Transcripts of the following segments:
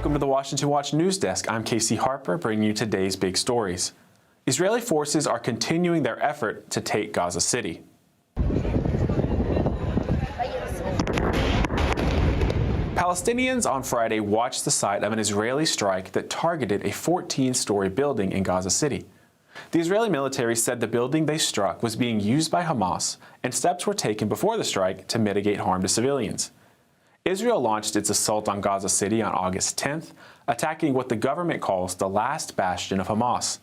Welcome to the Washington Watch News Desk. I'm Casey Harper, bringing you today's big stories. Israeli forces are continuing their effort to take Gaza City. Palestinians on Friday watched the site of an Israeli strike that targeted a 14-story building in Gaza City. The Israeli military said the building they struck was being used by Hamas, and steps were taken before the strike to mitigate harm to civilians. Israel launched its assault on Gaza City on August 10th, attacking what the government calls the last bastion of Hamas.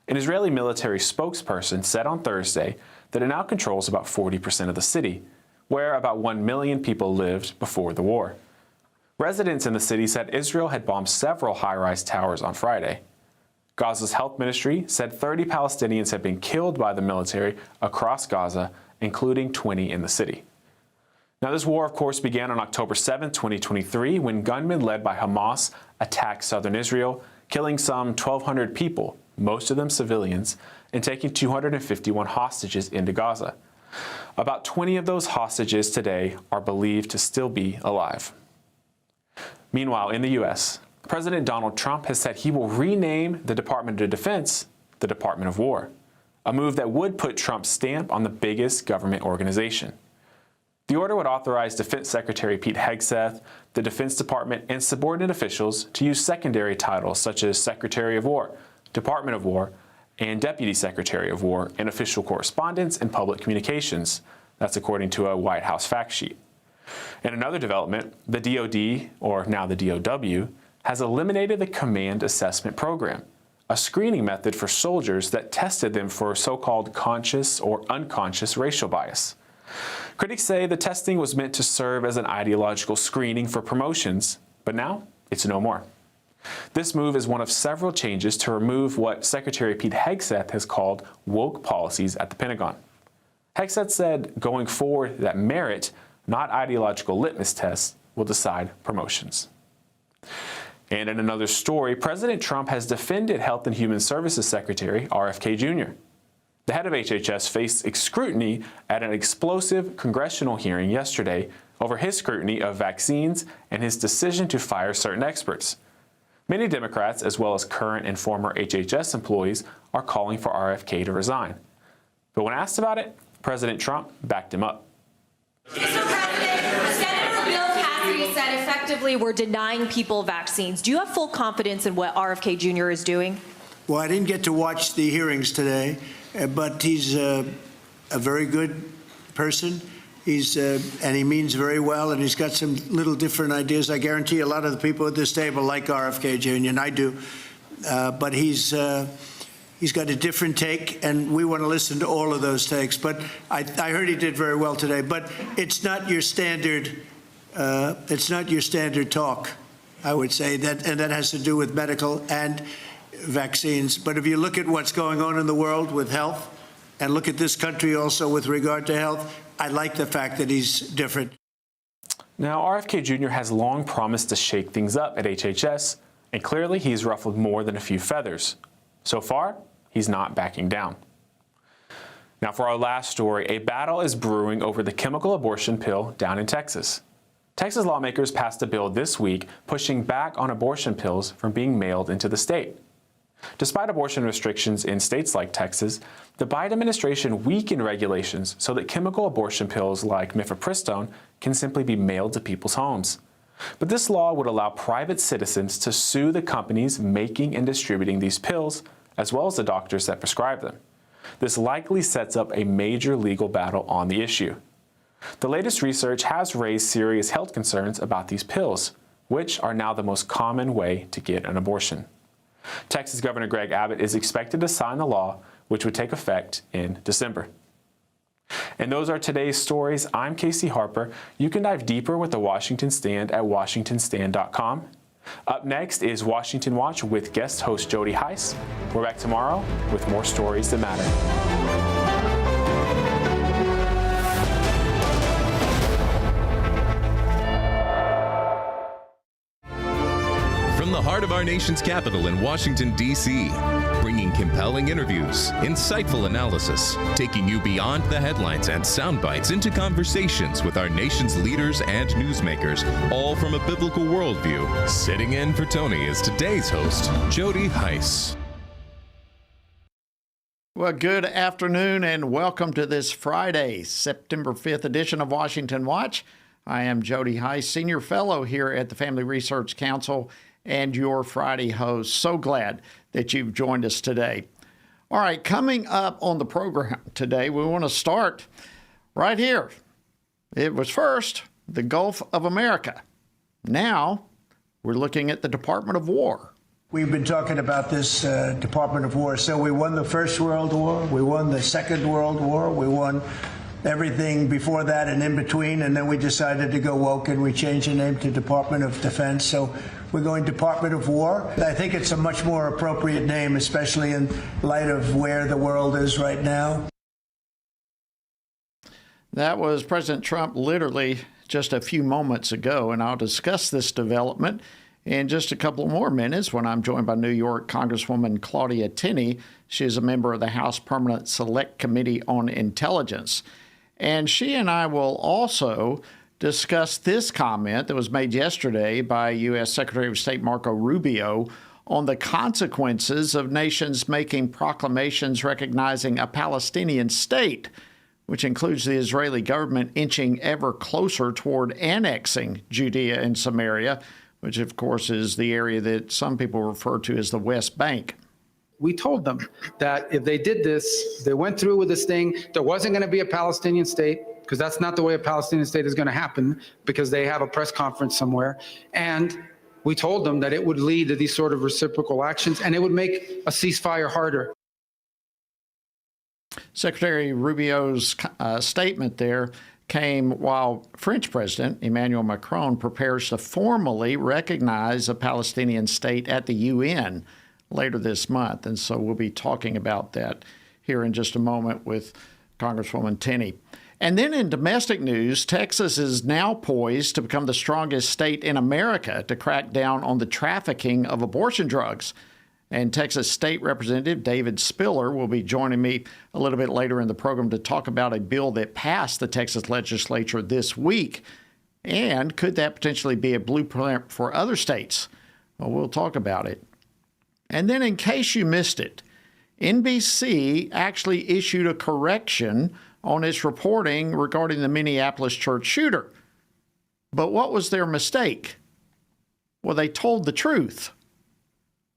An Israeli military spokesperson said on Thursday that it now controls about 40% of the city, where about 1 million people lived before the war. Residents in the city said Israel had bombed several high-rise towers on Friday. Gaza's health ministry said 30 Palestinians have been killed by the military across Gaza, including 20 in the city. Now, this war, of course, began on October 7, 2023, when gunmen led by Hamas attacked southern Israel, killing some 1,200 people, most of them civilians, and taking 251 hostages into Gaza. About 20 of those hostages today are believed to still be alive. Meanwhile, in the U.S., President Donald Trump has said he will rename the Department of Defense the Department of War, a move that would put Trump's stamp on the biggest government organization. The order would authorize Defense Secretary Pete Hegseth, the Defense Department, and subordinate officials to use secondary titles such as Secretary of War, Department of War, and Deputy Secretary of War in official correspondence and public communications. That's according to a White House fact sheet. In another development, the DoD, or now the DOW, has eliminated the Command Assessment Program, a screening method for soldiers that tested them for so-called conscious or unconscious racial bias. Critics say the testing was meant to serve as an ideological screening for promotions, but now it's no more. This move is one of several changes to remove what Secretary Pete Hegseth has called woke policies at the Pentagon. Hegseth said going forward that merit, not ideological litmus tests, will decide promotions. And in another story, President Trump has defended Health and Human Services Secretary RFK Jr. The head of HHS faced scrutiny at an explosive congressional hearing yesterday over his scrutiny of vaccines and his decision to fire certain experts. Many Democrats, as well as current and former HHS employees, are calling for RFK to resign. But when asked about it, President Trump backed him up. Mr. President, Senator Bill Cassidy said effectively we're denying people vaccines. Do you have full confidence in what RFK Jr. is doing? Well, I didn't get to watch the hearings today, but he's a very good person. And he means very well, and he's got some little different ideas. I guarantee a lot of the people at this table like RFK Jr., and I do. But he's got a different take, and we want to listen to all of those takes. But I heard he did very well today. But it's not your standard. It's not your standard talk, I would say, and that has to do with medical and vaccines. But if you look at what's going on in the world with health, and look at this country also with regard to health, I like the fact that he's different. Now, RFK Jr. has long promised to shake things up at HHS, and clearly he's ruffled more than a few feathers. So far, he's not backing down. Now, for our last story, a battle is brewing over the chemical abortion pill down in Texas. Texas lawmakers passed a bill this week pushing back on abortion pills from being mailed into the state. Despite abortion restrictions in states like Texas, the Biden administration weakened regulations so that chemical abortion pills like mifepristone can simply be mailed to people's homes. But this law would allow private citizens to sue the companies making and distributing these pills, as well as the doctors that prescribe them. This likely sets up a major legal battle on the issue. The latest research has raised serious health concerns about these pills, which are now the most common way to get an abortion. Texas Governor Greg Abbott is expected to sign the law, which would take effect in December. And those are today's stories. I'm Casey Harper. You can dive deeper with the Washington Stand at washingtonstand.com. Up next is Washington Watch with guest host Jody Heiss. We're back tomorrow with more stories that matter. From the heart of our nation's capital in Washington, D.C., bringing bringing compelling interviews, insightful analysis, taking you beyond the headlines and sound bites into conversations with our nation's leaders and newsmakers, all from a biblical worldview. Sitting in for Tony is today's host, Jody Heiss. Well, good afternoon and welcome to this Friday, September 5th edition of Washington Watch. I am Jody Heiss, Senior Fellow here at the Family Research Council and your Friday host. So glad that you've joined us today. All right, coming up on the program today, we want to start right here. It was first the Gulf of America. Now we're looking at the Department of War. We've been talking about this Department of War. So we won the First World War, we won the Second World War, we won everything before that and in between, and then we decided to go woke and we changed the name to Department of Defense. So we're going Department of War. I think it's a much more appropriate name, especially in light of where the world is right now. That was President Trump literally just a few moments ago, and I'll discuss this development in just a couple more minutes when I'm joined by New York Congresswoman Claudia Tenney. She is a member of the House Permanent Select Committee on Intelligence. And she and I will also discuss this comment that was made yesterday by U.S. Secretary of State Marco Rubio on the consequences of nations making proclamations recognizing a Palestinian state, which includes the Israeli government inching ever closer toward annexing Judea and Samaria, which, of course, is the area that some people refer to as the West Bank. We told them that if they did this, they went through with this thing, there wasn't going to be a Palestinian state, because that's not the way a Palestinian state is going to happen, because they have a press conference somewhere. And we told them that it would lead to these sort of reciprocal actions, and it would make a ceasefire harder. Secretary Rubio's statement there came while French President Emmanuel Macron prepares to formally recognize a Palestinian state at the UN later this month. And so we'll be talking about that here in just a moment with Congresswoman Tenney. And then in domestic news, Texas is now poised to become the strongest state in America to crack down on the trafficking of abortion drugs. And Texas State Representative David Spiller will be joining me a little bit later in the program to talk about a bill that passed the Texas legislature this week. And could that potentially be a blueprint for other states? Well, we'll talk about it. And then in case you missed it, NBC actually issued a correction on its reporting regarding the Minneapolis church shooter. But what was their mistake? Well, they told the truth.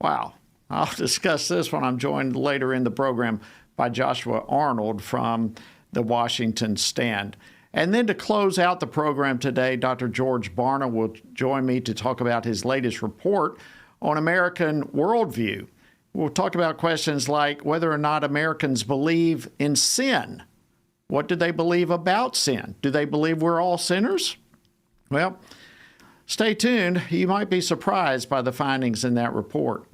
Wow. I'll discuss this when I'm joined later in the program by Joshua Arnold from the Washington Stand. And then to close out the program today, Dr. George Barna will join me to talk about his latest report on American Worldview. We'll talk about questions like whether or not Americans believe in sin. What do they believe about sin? Do they believe we're all sinners? Well, stay tuned. You might be surprised by the findings in that report.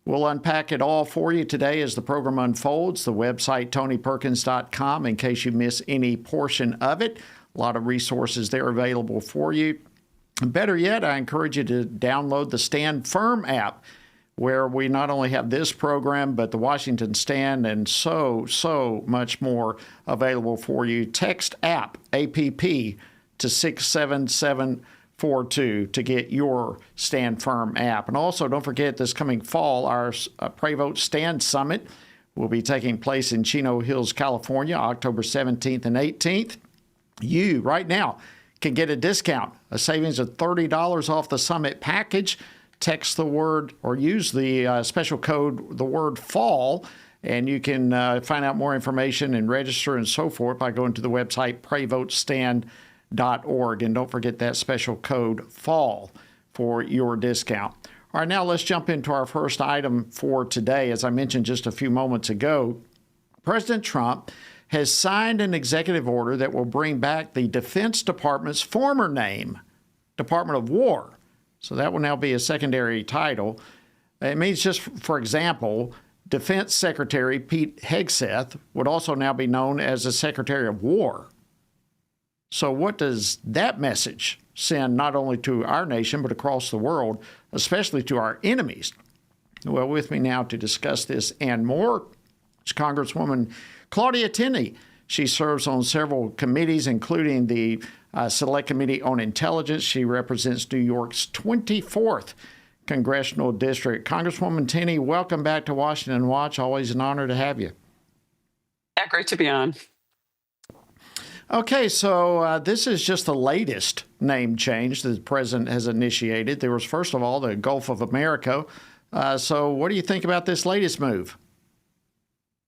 We'll unpack it all for you today as the program unfolds. The website, TonyPerkins.com, in case you miss any portion of it. A lot of resources there available for you. And better yet, I encourage you to download the Stand Firm app, where we not only have this program, but the Washington Stand and so much more available for you. Text app, APP, to 67742 to get your Stand Firm app. And also, don't forget, this coming fall, our Pray Vote Stand Summit will be taking place in Chino Hills, California, October 17th and 18th. You, right now, can get a discount, a savings of $30 off the summit package. Text the word or use the special code, the word FALL, and you can find out more information and register and so forth by going to the website prayvotestand.org. And don't forget that special code FALL for your discount. All right, now let's jump into our first item for today. As I mentioned just a few moments ago, President Trump has signed an executive order that will bring back the Defense Department's former name, Department of War. So that will now be a secondary title. It means, just for example, Defense Secretary Pete Hegseth would also now be known as the Secretary of War. So what does that message send not only to our nation, but across the world, especially to our enemies? Well, with me now to discuss this and more is Congresswoman Claudia Tenney. She serves on several committees, including the Select Committee on Intelligence. She represents New York's 24th Congressional District. Congresswoman Tenney, welcome back to Washington Watch. Always an honor to have you. Yeah, great to be on. Okay, so this is just the latest name change that the president has initiated. There was, first of all, the Gulf of America. So what do you think about this latest move?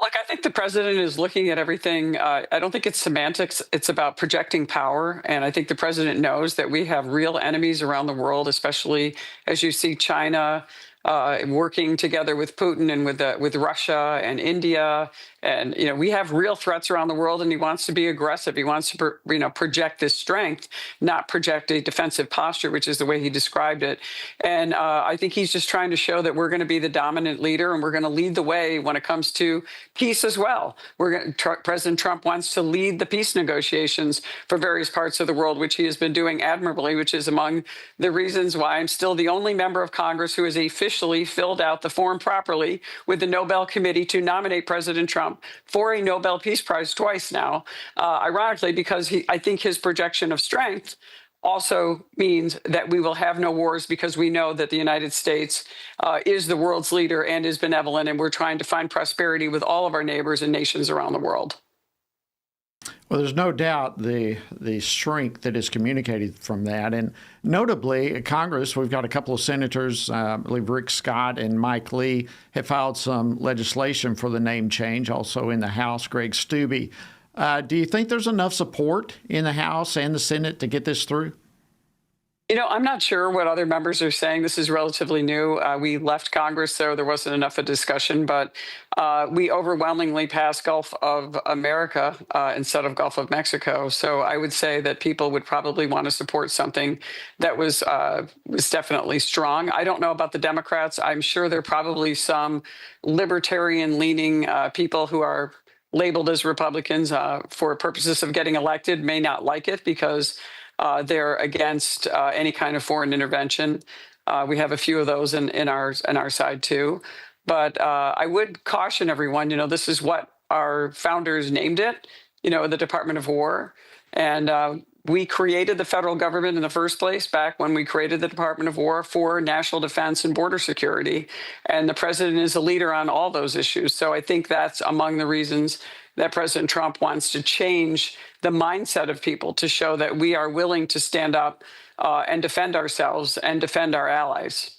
Look, I think the president is looking at everything. I don't think it's semantics. It's about projecting power. And I think the president knows that we have real enemies around the world, especially as you see China working together with Putin and with Russia and India. And, we have real threats around the world, and he wants to be aggressive. He wants to, project this strength, not project a defensive posture, which is the way he described it. And I think he's just trying to show that we're going to be the dominant leader, and we're going to lead the way when it comes to peace as well. President Trump wants to lead the peace negotiations for various parts of the world, which he has been doing admirably, which is among the reasons why I'm still the only member of Congress who has officially filled out the form properly with the Nobel Committee to nominate President Trump for a Nobel Peace Prize twice now, ironically, because I think his projection of strength also means that we will have no wars, because we know that the United States is the world's leader and is benevolent, and we're trying to find prosperity with all of our neighbors and nations around the world. Well, there's no doubt the strength that is communicated from that. And notably, Congress, we've got a couple of senators, I believe Rick Scott and Mike Lee, have filed some legislation for the name change. Also in the House, Greg Steube. Do you think there's enough support in the House and the Senate to get this through? I'm not sure what other members are saying. This is relatively new. We left Congress, so there wasn't enough of discussion, but we overwhelmingly passed Gulf of America instead of Gulf of Mexico. So I would say that people would probably want to support something that was definitely strong. I don't know about the Democrats. I'm sure there are probably some libertarian-leaning people who are labeled as Republicans for purposes of getting elected may not like it because they're against any kind of foreign intervention. We have a few of those in our side too. But I would caution everyone, this is what our founders named it, the Department of War. And we created the federal government in the first place back when we created the Department of War for national defense and border security. And the president is a leader on all those issues. So I think that's among the reasons that President Trump wants to change the mindset of people to show that we are willing to stand up and defend ourselves and defend our allies.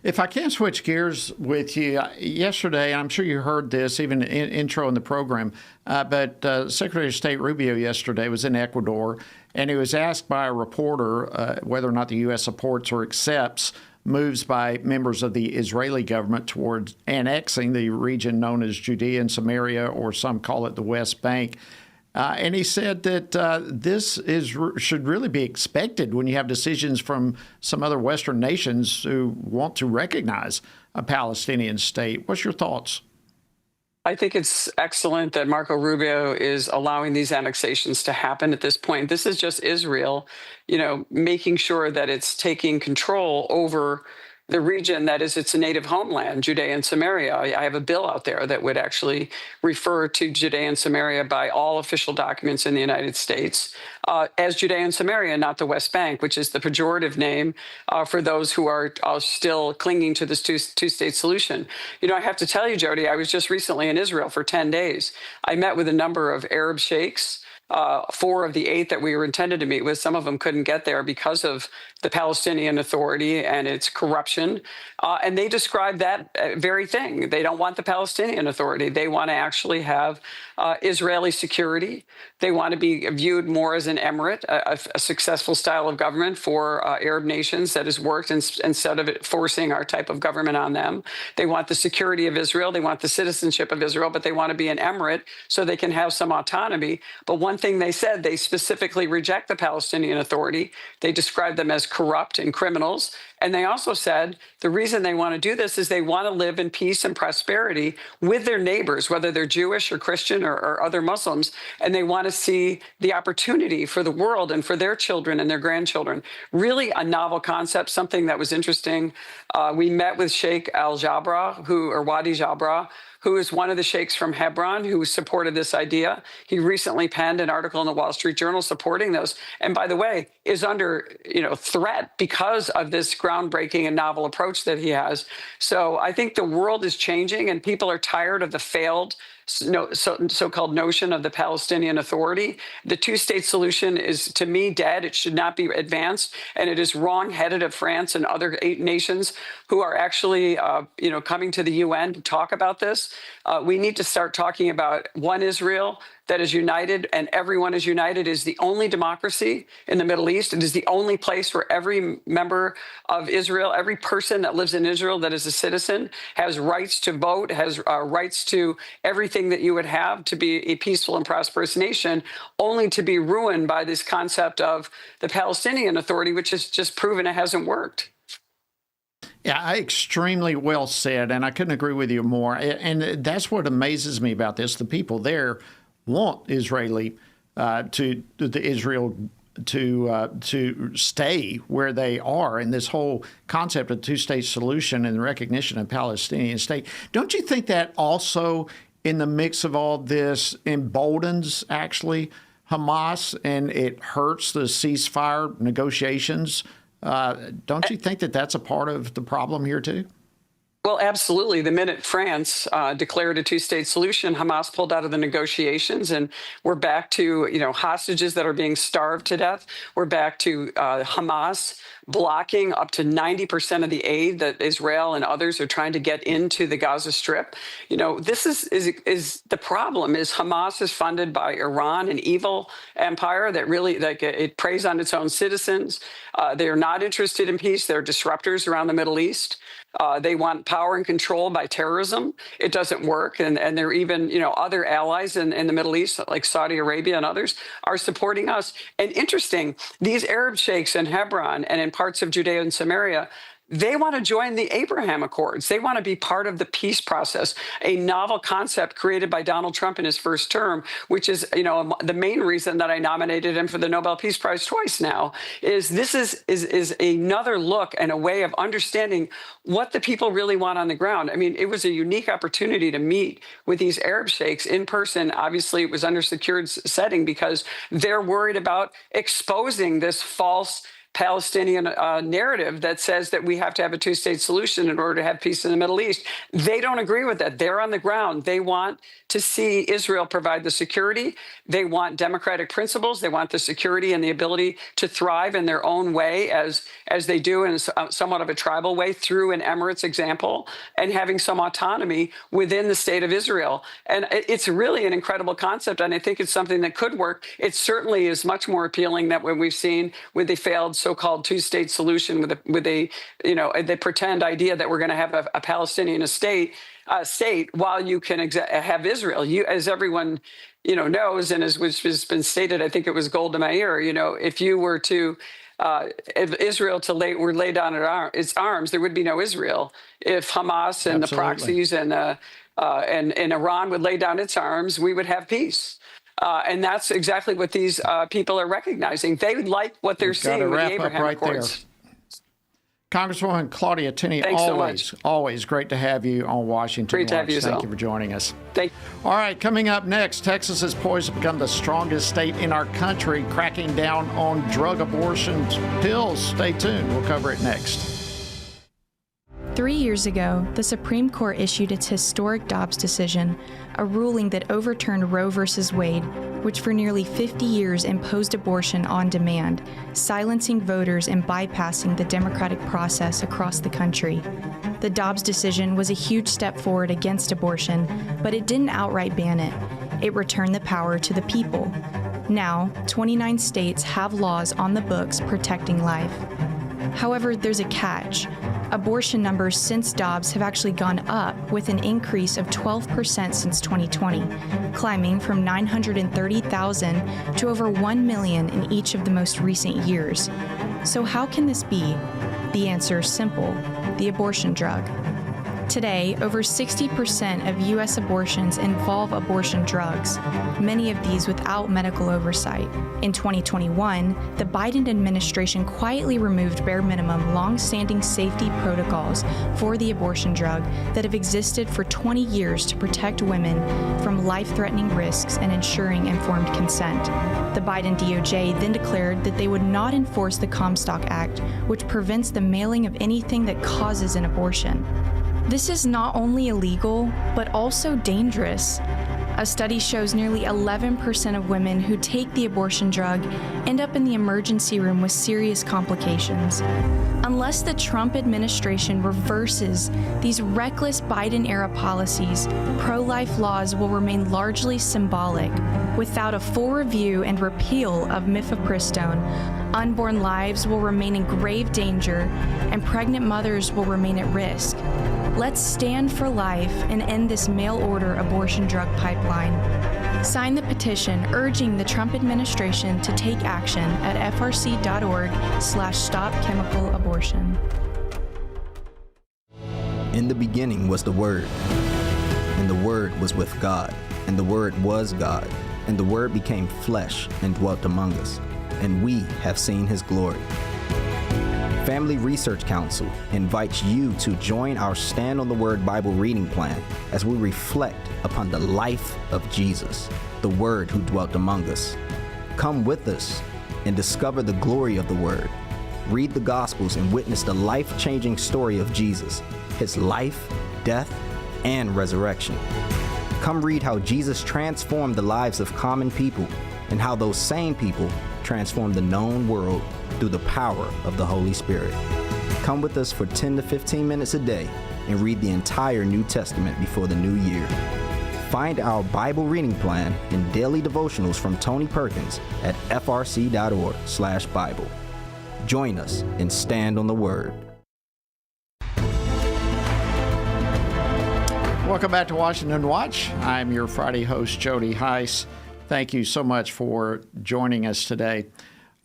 If I can switch gears with you, yesterday, I'm sure you heard this even in intro in the program, but Secretary of State Rubio yesterday was in Ecuador, and he was asked by a reporter whether or not the U.S. supports or accepts moves by members of the Israeli government towards annexing the region known as Judea and Samaria, or some call it the West Bank. And he said that this should really be expected when you have decisions from some other Western nations who want to recognize a Palestinian state. What's your thoughts? I think it's excellent that Marco Rubio is allowing these annexations to happen at this point. This is just Israel, making sure that it's taking control over the region that is its native homeland, Judea and Samaria. I have a bill out there that would actually refer to Judea and Samaria by all official documents in the United States as Judea and Samaria, not the West Bank, which is the pejorative name for those who are still clinging to this two-state solution. I have to tell you, Jody, I was just recently in Israel for 10 days. I met with a number of Arab sheikhs. 4 of the 8 that we were intended to meet with, some of them couldn't get there because of the Palestinian Authority and its corruption. And they described that very thing. They don't want the Palestinian Authority. They want to actually have Israeli security. They want to be viewed more as an emirate, a successful style of government for Arab nations that has worked instead of it forcing our type of government on them. They want the security of Israel. They want the citizenship of Israel, but they want to be an emirate so they can have some autonomy. But one thing they said, they specifically reject the Palestinian Authority. They describe them as corrupt and criminals. And they also said the reason they want to do this is they want to live in peace and prosperity with their neighbors, whether they're Jewish or Christian or other Muslims. And they want to see the opportunity for the world and for their children and their grandchildren. Really a novel concept, something that was interesting. We met with Sheikh Al-Jabra, or Wadi Jabra, who is one of the sheikhs from Hebron who supported this idea. He recently penned an article in the Wall Street Journal supporting those. And by the way, is under threat because of this groundbreaking and novel approach that he has. So I think the world is changing and people are tired of the failed so-called notion of the Palestinian Authority. The two-state solution is, to me, dead. It should not be advanced, and it is wrong-headed of France and other 8 nations who are actually, coming to the UN to talk about this. We need to start talking about one Israel that is united, and everyone is united. Is the only democracy in the Middle East. It is the only place where every member of Israel, every person that lives in Israel that is a citizen, has rights to vote, has rights to everything that you would have to be a peaceful and prosperous nation, only to be ruined by this concept of the Palestinian Authority, which has just proven it hasn't worked. Yeah, extremely well said, and I couldn't agree with you more. And that's what amazes me about this. The people there want Israel to stay where they are, and this whole concept of two-state solution and the recognition of Palestinian state. Don't you think that also, in the mix of all this, emboldens actually Hamas and it hurts the ceasefire negotiations? Don't you think that that's a part of the problem here too? Well, absolutely. The minute France declared a two-state solution, Hamas pulled out of the negotiations, and we're back to hostages that are being starved to death. We're back to Hamas blocking up to 90% of the aid that Israel and others are trying to get into the Gaza Strip. This is the problem. Is Hamas is funded by Iran, an evil empire that really it preys on its own citizens. They are not interested in peace. They're disruptors around the Middle East. They want power and control by terrorism. It doesn't work. And there are even, other allies in the Middle East, like Saudi Arabia and others, are supporting us. And interesting, these Arab sheikhs in Hebron and in parts of Judea and Samaria, they want to join the Abraham Accords. They want to be part of the peace process, a novel concept created by Donald Trump in his first term, which is, the main reason that I nominated him for the Nobel Peace Prize twice now, is this is another look and a way of understanding what the people really want on the ground. I mean, it was a unique opportunity to meet with these Arab sheikhs in person. Obviously, it was under secured setting because they're worried about exposing this false Palestinian narrative that says that we have to have a two-state solution in order to have peace in the Middle East. They don't agree with that. They're on the ground. They want to see Israel provide the security. They want democratic principles. They want the security and the ability to thrive in their own way as they do in somewhat of a tribal way through an Emirates example and having some autonomy within the state of Israel. And it's really an incredible concept, and I think it's something that could work. It certainly is much more appealing than what we've seen with the failed so-called two-state solution with the pretend idea that we're going to have a Palestinian state while you can have Israel. As everyone knows, and which has been stated, I think it was Golda Meir. If you were to if Israel were lay down its arms, there would be no Israel. If Hamas and the proxies and Iran would lay down its arms, we would have peace. And that's exactly what these people are recognizing. They like what they're seeing with the Abraham Accords. Congresswoman Claudia Tenney, always great to have you on Washington. Great to have you, Thank you for joining us. Thank you. All right, coming up next, Texas is poised to become the strongest state in our country, cracking down on drug abortion pills. Stay tuned. We'll cover it next. 3 years ago, the Supreme Court issued its historic Dobbs decision, a ruling that overturned Roe v. Wade, which for nearly 50 years imposed abortion on demand, silencing voters and bypassing the democratic process across the country. The Dobbs decision was a huge step forward against abortion, but it didn't outright ban it. It returned the power to the people. Now, 29 states have laws on the books protecting life. However, there's a catch. Abortion numbers since Dobbs have actually gone up, with an increase of 12% since 2020, climbing from 930,000 to over 1 million in each of the most recent years. So how can this be? The answer is simple: the abortion drug. Today, over 60% of U.S. abortions involve abortion drugs, many of these without medical oversight. In 2021, the Biden administration quietly removed bare minimum, long-standing safety protocols for the abortion drug that have existed for 20 years to protect women from life-threatening risks and ensuring informed consent. The Biden DOJ then declared that they would not enforce the Comstock Act, which prevents the mailing of anything that causes an abortion. This is not only illegal, but also dangerous. A study shows nearly 11% of women who take the abortion drug end up in the emergency room with serious complications. Unless the Trump administration reverses these reckless Biden-era policies, pro-life laws will remain largely symbolic. Without a full review and repeal of mifepristone, unborn lives will remain in grave danger and pregnant mothers will remain at risk. Let's stand for life and end this mail-order abortion drug pipeline. Sign the petition urging the Trump administration to take action at frc.org/stopchemicalabortion. In the beginning was the Word, and the Word was with God, and the Word was God, and the Word became flesh and dwelt among us, and we have seen his glory. Family Research Council invites you to join our Stand on the Word Bible reading plan as we reflect upon the life of Jesus, the Word who dwelt among us. Come with us and discover the glory of the Word. Read the Gospels and witness the life-changing story of Jesus, his life, death, and resurrection. Come read how Jesus transformed the lives of common people and how those same people transformed the known world through the power of the Holy Spirit. Come with us for 10 to 15 minutes a day and read the entire New Testament before the new year. Find our Bible reading plan and daily devotionals from Tony Perkins at frc.org/Bible. Join us and stand on the Word. Welcome back to Washington Watch. I'm your Friday host, Jody Heiss. Thank you so much for joining us today.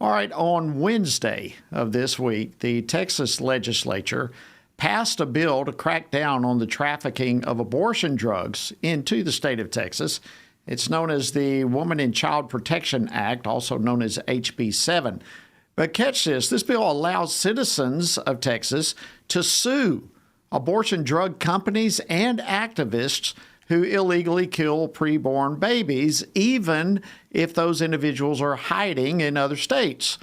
All right, on Wednesday of this week, the Texas legislature passed a bill to crack down on the trafficking of abortion drugs into the state of Texas. It's known as the Woman and Child Protection Act, also known as HB 7. But catch this bill allows citizens of Texas to sue abortion drug companies and activists who illegally kill preborn babies, even if those individuals are hiding in other states.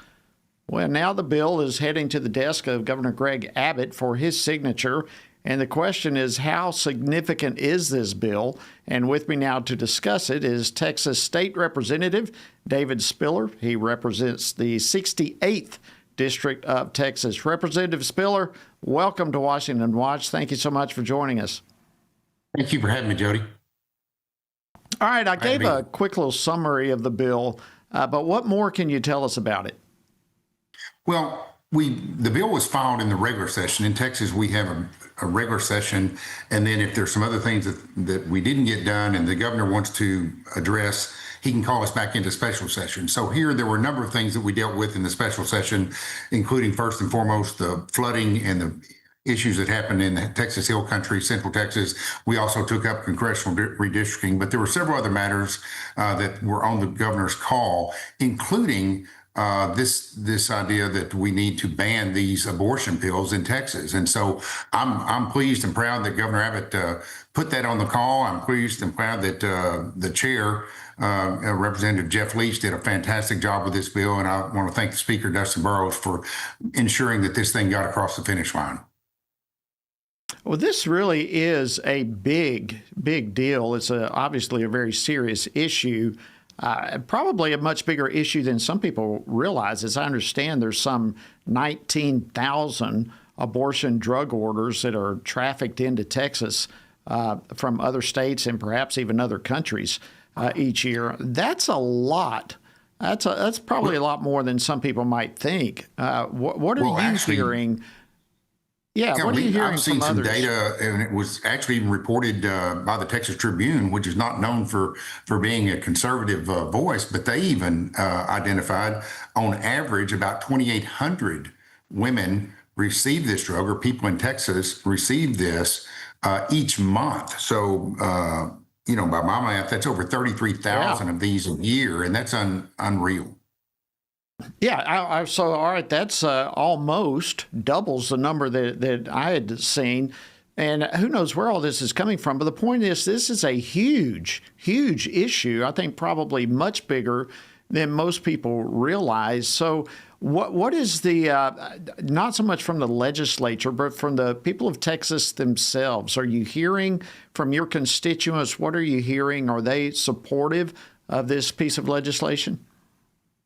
Well, now the bill is heading to the desk of Governor Greg Abbott for his signature. And the question is, how significant is this bill? And with me now to discuss it is Texas State Representative David Spiller. He represents the 68th District of Texas. Representative Spiller, welcome to Washington Watch. Thank you so much for joining us. Thank you for having me, Jody. All right, I gave a quick little summary of the bill, but what more can you tell us about it? Well, the bill was filed in the regular session. In Texas, we have a regular session, and then if there's some other things that we didn't get done and the governor wants to address, he can call us back into special session. So here, there were a number of things that we dealt with in the special session, including first and foremost, the flooding and the issues that happened in the Texas Hill Country, Central Texas. We also took up congressional redistricting, but there were several other matters that were on the governor's call, including this idea that we need to ban these abortion pills in Texas. And so I'm pleased and proud that Governor Abbott put that on the call. I'm pleased and proud that the chair, Representative Jeff Leach, did a fantastic job with this bill. And I want to thank the Speaker, Dustin Burrows, for ensuring that this thing got across the finish line. Well, this really is a big deal. It's obviously a very serious issue, probably a much bigger issue than some people realize. As I understand, there's some 19,000 abortion drug orders that are trafficked into Texas from other states and perhaps even other countries each year. That's a lot. That's probably a lot more than some people might think. What are you hearing? Yeah, what are you hearing I've seen from some others? data, and it was actually even reported by the Texas Tribune, which is not known for being a conservative voice, but they even identified on average about 2,800 women receive this drug, or people in Texas receive this each month. So, by my math, that's over 33,000 of these a year, and that's unreal. Yeah, so all right, that's almost doubles the number that I had seen. And who knows where all this is coming from. But the point is, this is a huge, huge issue. I think probably much bigger than most people realize. So what is the, not so much from the legislature, but from the people of Texas themselves? Are you hearing from your constituents? What are you hearing? Are they supportive of this piece of legislation?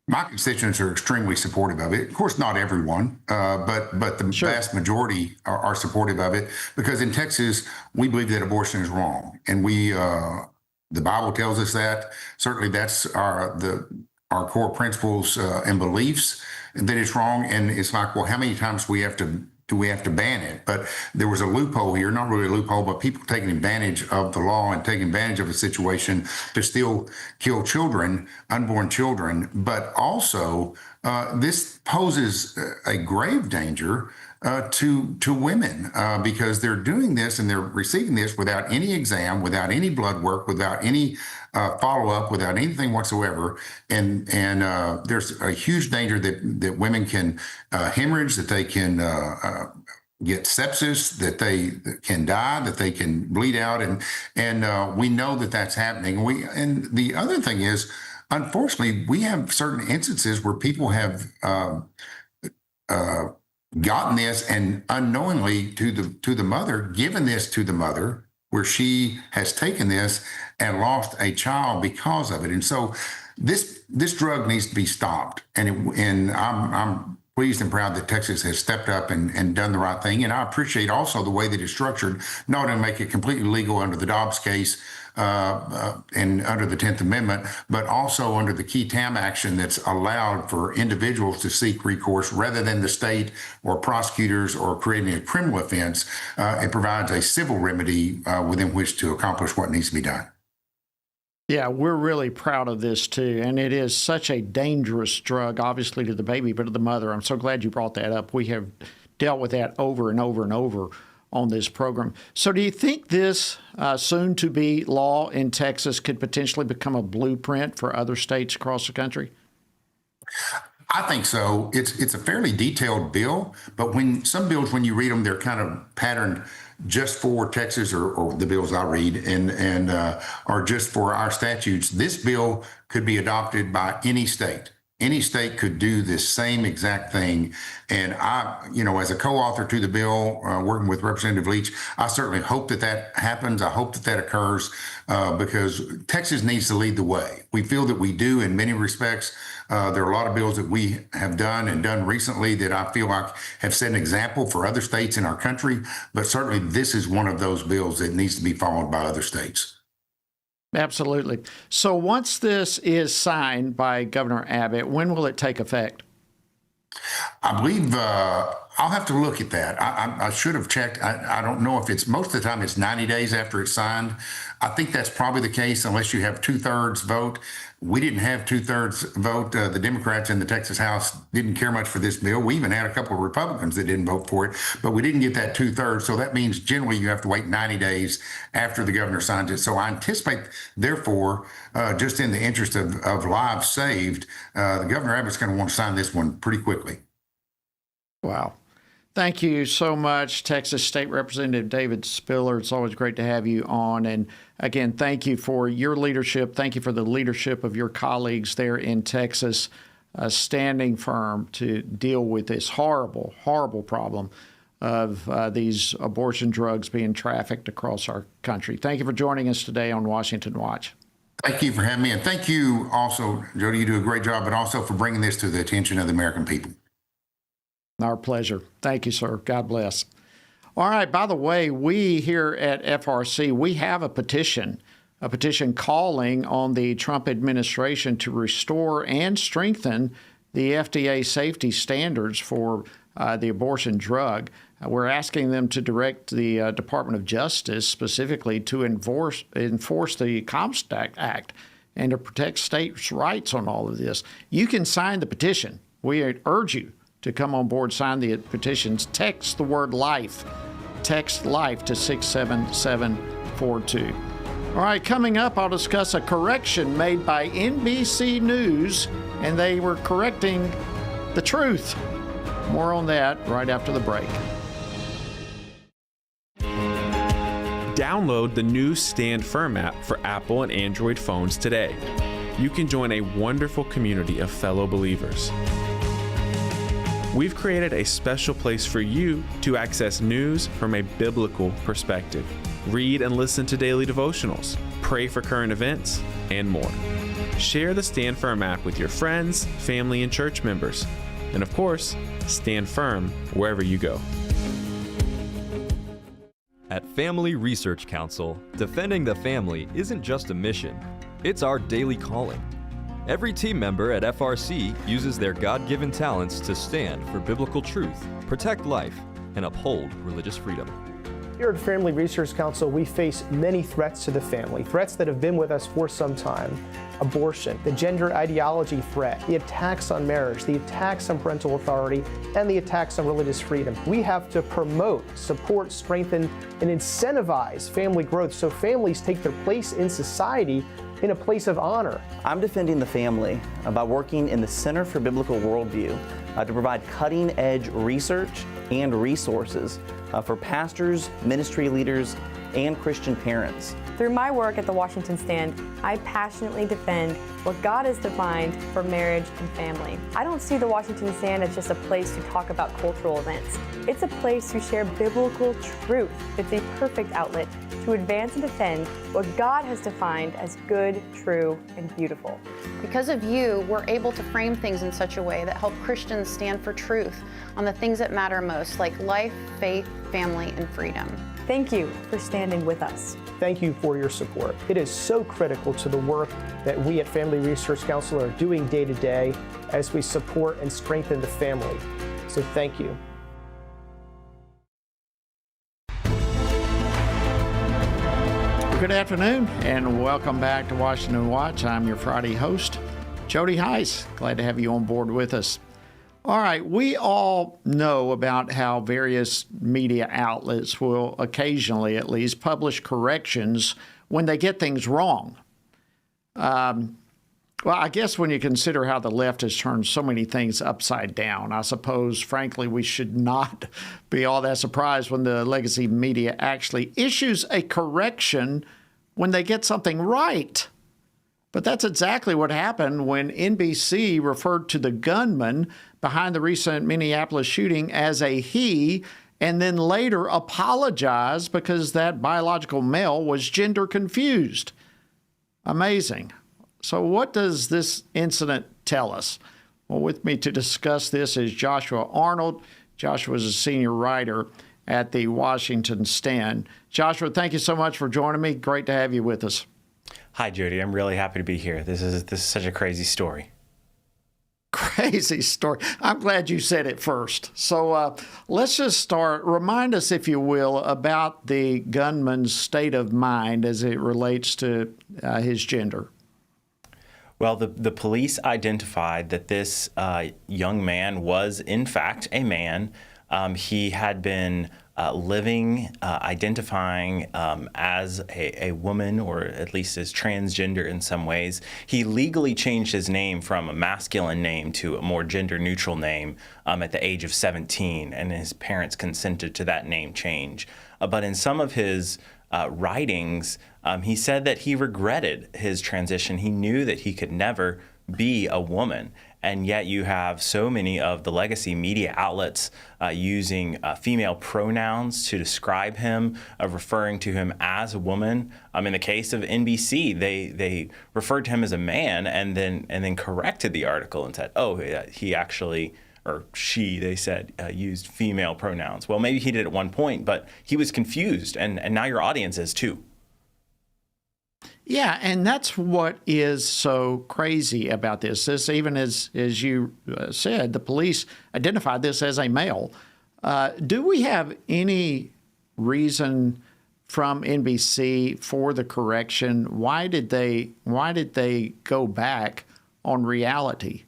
My constituents are extremely supportive of it. Of course, not everyone, but the vast majority are supportive of it, because in Texas, we believe that abortion is wrong. And the Bible tells us that. Certainly that's our core principles and beliefs, that it's wrong. And it's like, well, how many times do we have to ban it? But there was a loophole here, not really a loophole, but people taking advantage of the law and taking advantage of a situation to still kill children, unborn children. But also, this poses a grave danger to women, because they're doing this and they're receiving this without any exam, without any blood work, without any follow-up, without anything whatsoever. And there's a huge danger that women can hemorrhage, that they can get sepsis, that they can die, that they can bleed out. And we know that that's happening. And the other thing is, unfortunately, we have certain instances where people have gotten this and unknowingly to the mother, given this to the mother, where she has taken this and lost a child because of it. And so this drug needs to be stopped. And I'm pleased and proud that Texas has stepped up and done the right thing. And I appreciate also the way that it's structured, not only make it completely legal under the Dobbs case and under the 10th Amendment, but also under the key TAM action that's allowed for individuals to seek recourse rather than the state or prosecutors or creating a criminal offense. It provides a civil remedy within which to accomplish what needs to be done. Yeah, we're really proud of this, too. And it is such a dangerous drug, obviously, to the baby, but to the mother. I'm so glad you brought that up. We have dealt with that over and over and over on this program. So do you think this soon-to-be law in Texas could potentially become a blueprint for other states across the country? I think so. It's a fairly detailed bill, but when you read them, they're kind of patterned just for Texas, or the bills I read, and are just for our statutes. This bill could be adopted by any state. Any state could do this same exact thing. And I, as a co-author to the bill, working with Representative Leach, I certainly hope that happens. I hope that occurs because Texas needs to lead the way. We feel that we do in many respects. There are a lot of bills that we have done recently that I feel like have set an example for other states in our country. But certainly this is one of those bills that needs to be followed by other states. Absolutely. So once this is signed by Governor Abbott, when will it take effect? I believe I'll have to look at that. I should have checked. I don't know if most of the time it's 90 days after it's signed. I think that's probably the case unless you have 2/3 vote. We didn't have 2/3 vote. The Democrats in the Texas House didn't care much for this bill. We even had a couple of Republicans that didn't vote for it, but we didn't get that 2/3. So that means generally you have to wait 90 days after the governor signs it. So I anticipate, therefore, just in the interest of lives saved, the Governor Abbott's going to want to sign this one pretty quickly. Wow. Thank you so much, Texas State Representative David Spiller. It's always great to have you on. And again, thank you for your leadership. Thank you for the leadership of your colleagues there in Texas, standing firm to deal with this horrible, horrible problem of these abortion drugs being trafficked across our country. Thank you for joining us today on Washington Watch. Thank you for having me. And thank you also, Jody, you do a great job, but also for bringing this to the attention of the American people. Our pleasure. Thank you, sir. God bless. All right. By the way, we here at FRC, we have a petition calling on the Trump administration to restore and strengthen the FDA safety standards for the abortion drug. We're asking them to direct the Department of Justice specifically to enforce the Comstock Act and to protect states' rights on all of this. You can sign the petition. We urge you to come on board, sign the petitions, text the word LIFE. Text LIFE to 67742. All right, coming up, I'll discuss a correction made by NBC News, and they were correcting the truth. More on that right after the break. Download the new Stand Firm app for Apple and Android phones today. You can join a wonderful community of fellow believers. We've created a special place for you to access news from a biblical perspective. Read and listen to daily devotionals, pray for current events, and more. Share the Stand Firm app with your friends, family, and church members. And of course, stand firm wherever you go. At Family Research Council, defending the family isn't just a mission, it's our daily calling. Every team member at FRC uses their God-given talents to stand for biblical truth, protect life, and uphold religious freedom. Here at Family Research Council, we face many threats to the family, threats that have been with us for some time. Abortion, the gender ideology threat, the attacks on marriage, the attacks on parental authority, and the attacks on religious freedom. We have to promote, support, strengthen, and incentivize family growth so families take their place in society in a place of honor. I'm defending the family by working in the Center for Biblical Worldview to provide cutting-edge research and resources for pastors, ministry leaders, and Christian parents. Through my work at the Washington Stand, I passionately defend what God has defined for marriage and family. I don't see the Washington Stand as just a place to talk about cultural events. It's a place to share biblical truth. It's a perfect outlet to advance and defend what God has defined as good, true, and beautiful. Because of you, we're able to frame things in such a way that help Christians stand for truth on the things that matter most, like life, faith, family, and freedom. Thank you for standing with us. Thank you for your support. It is so critical to the work that we at Family Research Council are doing day to day as we support and strengthen the family. So thank you. Good afternoon, and welcome back to Washington Watch. I'm your Friday host, Jody Heiss. Glad to have you on board with us. All right, we all know about how various media outlets will occasionally, at least, publish corrections when they get things wrong. Well, I guess when you consider how the left has turned so many things upside down, I suppose, frankly, we should not be all that surprised when the legacy media actually issues a correction when they get something right. But that's exactly what happened when NBC referred to the gunman behind the recent Minneapolis shooting as a he, and then later apologized because that biological male was gender confused. Amazing. So what does this incident tell us? Well, with me to discuss this is Joshua Arnold. Joshua is a senior writer at the Washington Stand. Joshua, thank you so much for joining me. Great to have you with us. Hi, Jody. I'm really happy to be here. This is such a crazy story. Crazy story. I'm glad you said it first. So let's just start. Remind us, if you will, about the gunman's state of mind as it relates to his gender. Well, the police identified that this young man was, in fact, a man. He had been living, identifying as a woman, or at least as transgender in some ways. He legally changed his name from a masculine name to a more gender-neutral name at the age of 17, and his parents consented to that name change. But in some of his writings, he said that he regretted his transition. He knew that he could never be a woman. And yet you have so many of the legacy media outlets using female pronouns to describe him, referring to him as a woman. In the case of NBC, they referred to him as a man and then corrected the article and said, oh, he actually, or she, they said, used female pronouns. Well, maybe he did at one point, but he was confused, and now your audience is too. Yeah, and that's what is so crazy about this. This, even as you said, the police identified this as a male. Do we have any reason from NBC for the correction? Why did they go back on reality?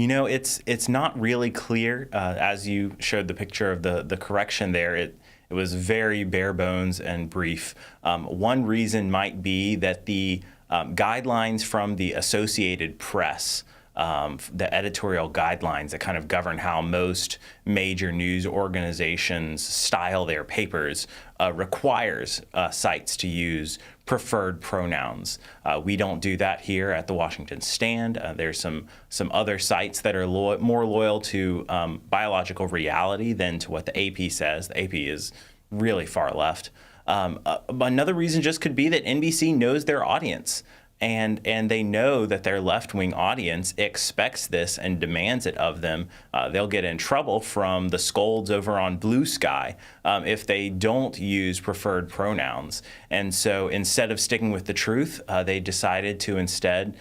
It's not really clear. As you showed the picture of the correction there, it was very bare bones and brief. One reason might be that the guidelines from the Associated Press, the editorial guidelines that kind of govern how most major news organizations style their papers, requires sites to use preferred pronouns. We don't do that here at the Washington Stand. There's some other sites that are more loyal to biological reality than to what the AP says. The AP is really far left. Another reason just could be that NBC knows their audience. And they know that their left-wing audience expects this and demands it of them. They'll get in trouble from the scolds over on Blue Sky if they don't use preferred pronouns. And so instead of sticking with the truth, they decided to instead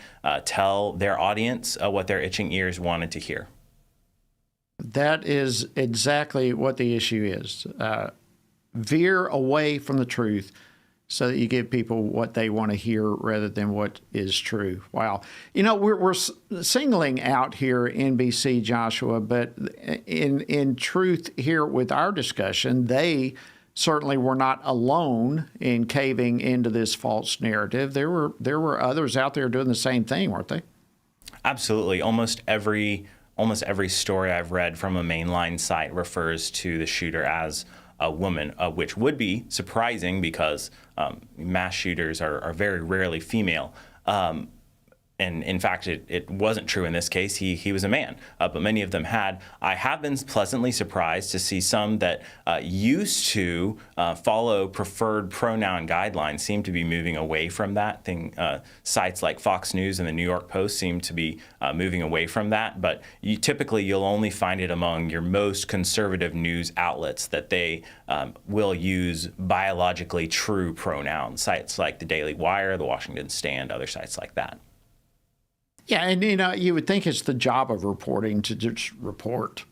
tell their audience what their itching ears wanted to hear. That is exactly what the issue is. Veer away from the truth so that you give people what they want to hear rather than what is true. Wow. We're singling out here NBC, Joshua, but in truth here with our discussion, they certainly were not alone in caving into this false narrative. There were others out there doing the same thing, weren't they? Absolutely. Almost every story I've read from a mainline site refers to the shooter as a woman, which would be surprising because mass shooters are very rarely female. And in fact, it wasn't true in this case. He was a man, but many of them had. I have been pleasantly surprised to see some that used to follow preferred pronoun guidelines seem to be moving away from that thing. Sites like Fox News and the New York Post seem to be moving away from that. But you'll only find it among your most conservative news outlets that they will use biologically true pronouns. Sites like the Daily Wire, the Washington Stand, other sites like that. Yeah, and you would think it's the job of reporting to just report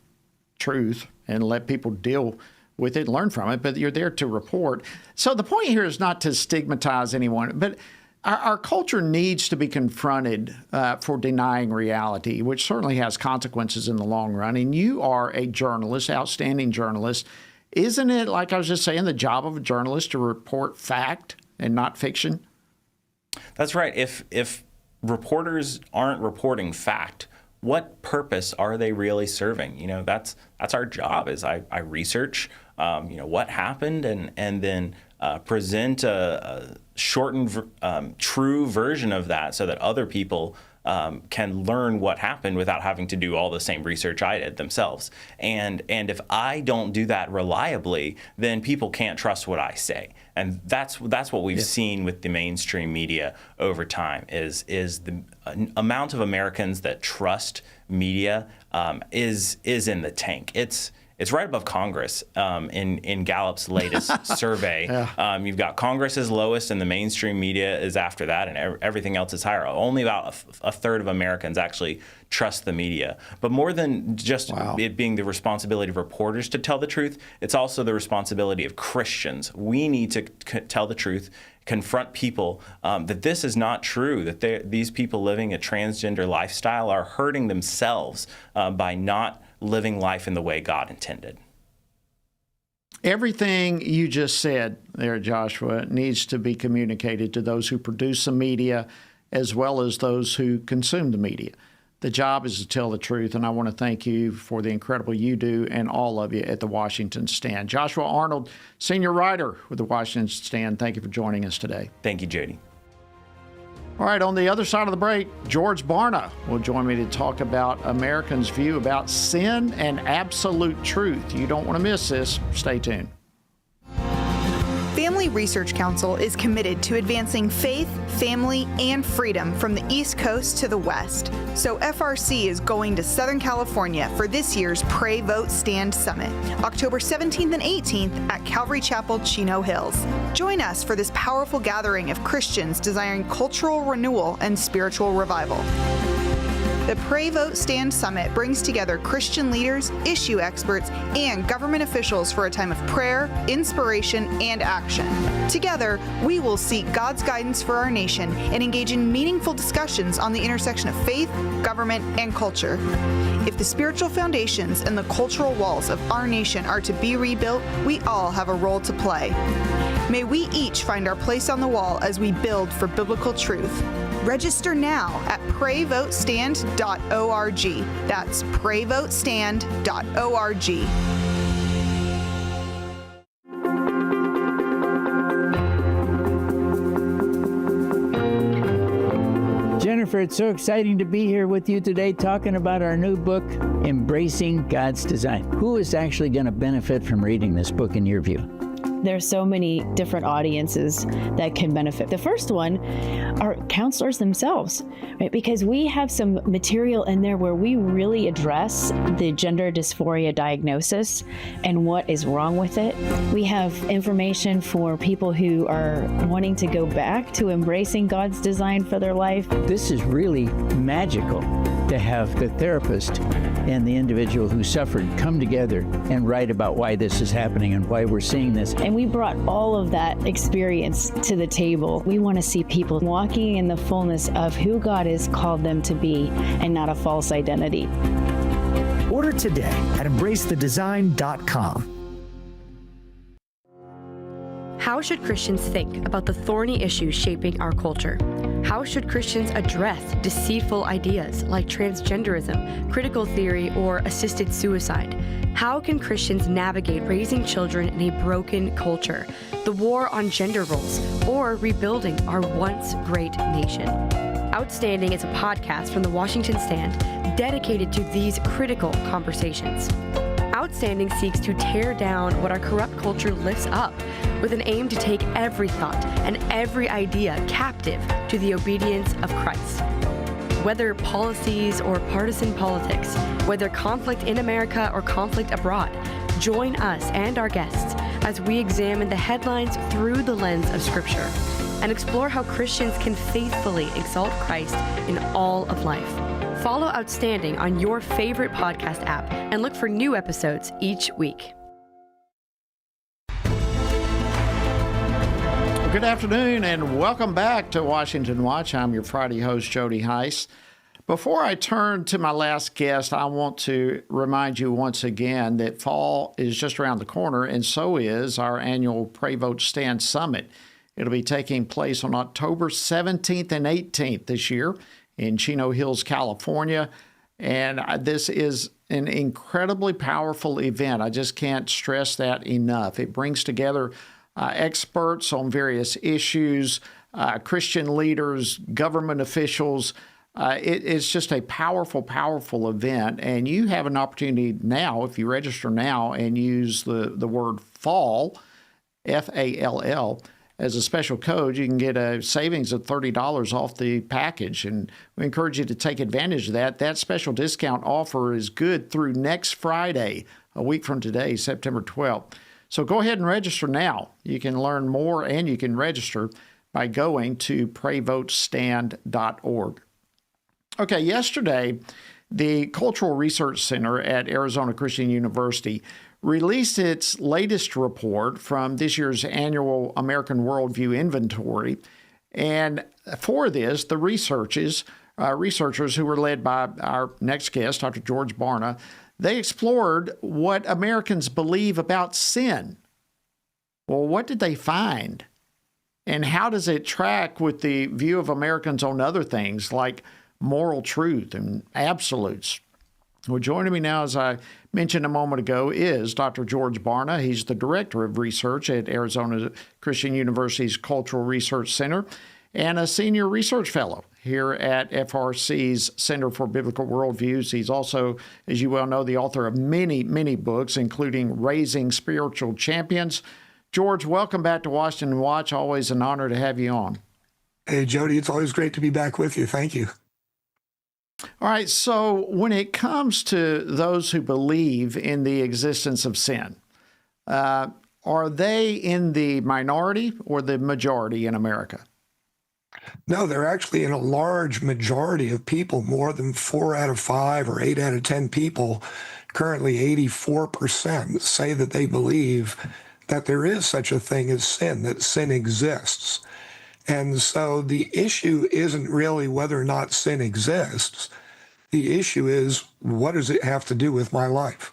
truth and let people deal with it and learn from it, but you're there to report. So the point here is not to stigmatize anyone, but our culture needs to be confronted for denying reality, which certainly has consequences in the long run. And you are a journalist, outstanding journalist. Isn't it, like I was just saying, the job of a journalist to report fact and not fiction? That's right. If reporters aren't reporting fact, what purpose are they really serving? That's our job. Is I research, what happened, and then present a shortened, true version of that, so that other people can learn what happened without having to do all the same research I did themselves. And if I don't do that reliably, then people can't trust what I say. And that's what we've seen with the mainstream media over time is the amount of Americans that trust media is in the tank. It's right above Congress in Gallup's latest survey. Yeah. You've got Congress is lowest, and the mainstream media is after that, and everything else is higher. Only about a third of Americans actually trust the media. But more than just it being the responsibility of reporters to tell the truth, it's also the responsibility of Christians. We need to tell the truth, confront people that this is not true, that these people living a transgender lifestyle are hurting themselves by not living life in the way God intended. Everything you just said there, Joshua, needs to be communicated to those who produce the media as well as those who consume the media. The job is to tell the truth, and I want to thank you for the incredible you do and all of you at the Washington Stand. Joshua Arnold, senior writer with the Washington Stand, thank you for joining us today. Thank you, Jody. All right, on the other side of the break, George Barna will join me to talk about Americans' view about sin and absolute truth. You don't want to miss this. Stay tuned. Family Research Council is committed to advancing faith, family, and freedom from the East Coast to the West. So FRC is going to Southern California for this year's Pray, Vote, Stand Summit, October 17th and 18th at Calvary Chapel, Chino Hills. Join us for this powerful gathering of Christians desiring cultural renewal and spiritual revival. The Pray, Vote, Stand Summit brings together Christian leaders, issue experts, and government officials for a time of prayer, inspiration, and action. Together, we will seek God's guidance for our nation and engage in meaningful discussions on the intersection of faith, government, and culture. If the spiritual foundations and the cultural walls of our nation are to be rebuilt, we all have a role to play. May we each find our place on the wall as we build for biblical truth. Register now at prayvotestand.org. That's prayvotestand.org. Jennifer, it's so exciting to be here with you today talking about our new book, Embracing God's Design. Who is actually going to benefit from reading this book in your view? There's so many different audiences that can benefit. The first one are counselors themselves, right? Because we have some material in there where we really address the gender dysphoria diagnosis and what is wrong with it. We have information for people who are wanting to go back to embracing God's design for their life. This is really magical to have the therapist and the individual who suffered come together and write about why this is happening and why we're seeing this. And we brought all of that experience to the table. We want to see people walking in the fullness of who God has called them to be and not a false identity. Order today at embracethedesign.com. How should Christians think about the thorny issues shaping our culture? How should Christians address deceitful ideas like transgenderism, critical theory, or assisted suicide? How can Christians navigate raising children in a broken culture, the war on gender roles, or rebuilding our once great nation? Outstanding is a podcast from the Washington Stand dedicated to these critical conversations. Outstanding seeks to tear down what our corrupt culture lifts up with an aim to take every thought and every idea captive to the obedience of Christ. Whether policies or partisan politics, whether conflict in America or conflict abroad, join us and our guests as we examine the headlines through the lens of Scripture and explore how Christians can faithfully exalt Christ in all of life. Follow Outstanding on your favorite podcast app and look for new episodes each week. Good afternoon and welcome back to Washington Watch. I'm your Friday host, Jody Heiss. Before I turn to my last guest, I want to remind you once again that fall is just around the corner, and so is our annual Pray Vote Stand Summit. It'll be taking place on October 17th and 18th this year in Chino Hills, California. And this is an incredibly powerful event. I just can't stress that enough. It brings together experts on various issues, Christian leaders, government officials. It's just a powerful, powerful event. And you have an opportunity now, if you register now and use the word FALL, F-A-L-L, as a special code, you can get a savings of $30 off the package. And we encourage you to take advantage of that. That special discount offer is good through next Friday, a week from today, September 12th. So go ahead and register now. You can learn more and you can register by going to prayvotestand.org. Okay, yesterday, the Cultural Research Center at Arizona Christian University released its latest report from this year's annual American Worldview inventory. And for this, the researchers who were led by our next guest, Dr. George Barna, they explored what Americans believe about sin. Well, what did they find? And how does it track with the view of Americans on other things like moral truth and absolutes? Well, joining me now, as I mentioned a moment ago, is Dr. George Barna. He's the Director of Research at Arizona Christian University's Cultural Research Center and a Senior Research Fellow here at FRC's Center for Biblical Worldviews. He's also, as you well know, the author of many, many books, including Raising Spiritual Champions. George, welcome back to Washington Watch. Always an honor to have you on. Hey, Jody, it's always great to be back with you. Thank you. All right, so when it comes to those who believe in the existence of sin, are they in the minority or the majority in America? No, they're actually in a large majority of people. More than 4 out of 5 or 8 out of 10 people, currently 84%, say that they believe that there is such a thing as sin, that sin exists. And so the issue isn't really whether or not sin exists. The issue is, what does it have to do with my life?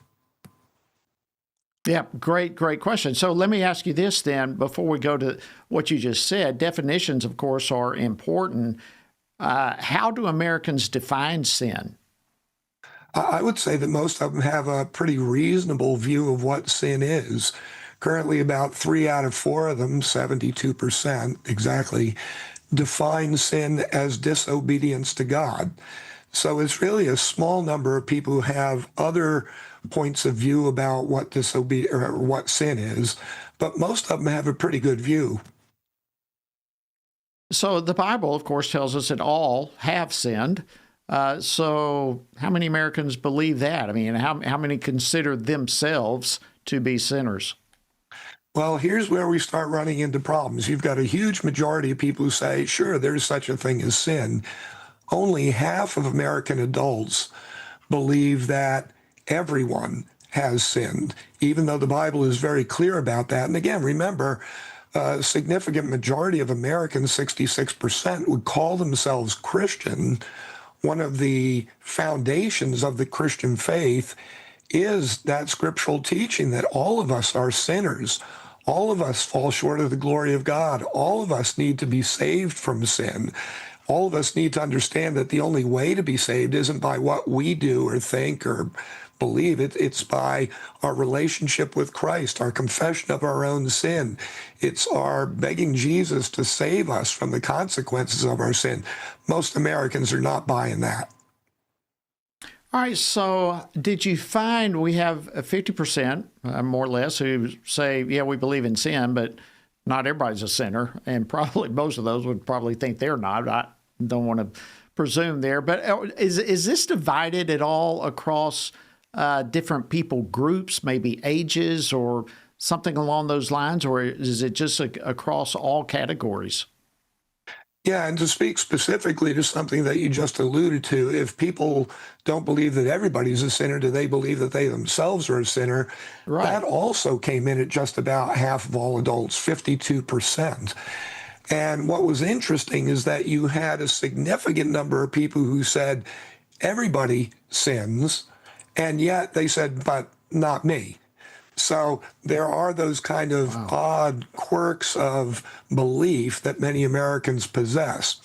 Yeah, great question. So let me ask you this then, before we go to what you just said. Definitions, of course, are important. How do Americans define sin? I would say that most of them have a pretty reasonable view of what sin is. Currently, about 3 out of 4 of them, 72% exactly, define sin as disobedience to God. So it's really a small number of people who have other points of view about what what sin is, but most of them have a pretty good view. So the Bible, of course, tells us that all have sinned. So how many Americans believe that? I mean, how many consider themselves to be sinners? Well, here's where we start running into problems. You've got a huge majority of people who say, sure, there's such a thing as sin. Only half of American adults believe that everyone has sinned, even though the Bible is very clear about that. And again, remember, a significant majority of Americans, 66%, would call themselves Christian. One of the foundations of the Christian faith is that scriptural teaching that all of us are sinners. All of us fall short of the glory of God. All of us need to be saved from sin. All of us need to understand that the only way to be saved isn't by what we do or think or believe. It's by our relationship with Christ, our confession of our own sin. It's our begging Jesus to save us from the consequences of our sin. Most Americans are not buying that. All right, so did you find we have 50%, more or less, who say, yeah, we believe in sin, but not everybody's a sinner, and probably most of those would probably think they're not. I don't want to presume there, but is this divided at all across different people groups, maybe ages or something along those lines, or is it just across all categories? Yeah, and to speak specifically to something that you just alluded to, if people don't believe that everybody's a sinner, do they believe that they themselves are a sinner? Right. That also came in at just about half of all adults, 52%. And what was interesting is that you had a significant number of people who said, everybody sins, and yet they said, but not me. So there are those kind of odd quirks of belief that many Americans possess.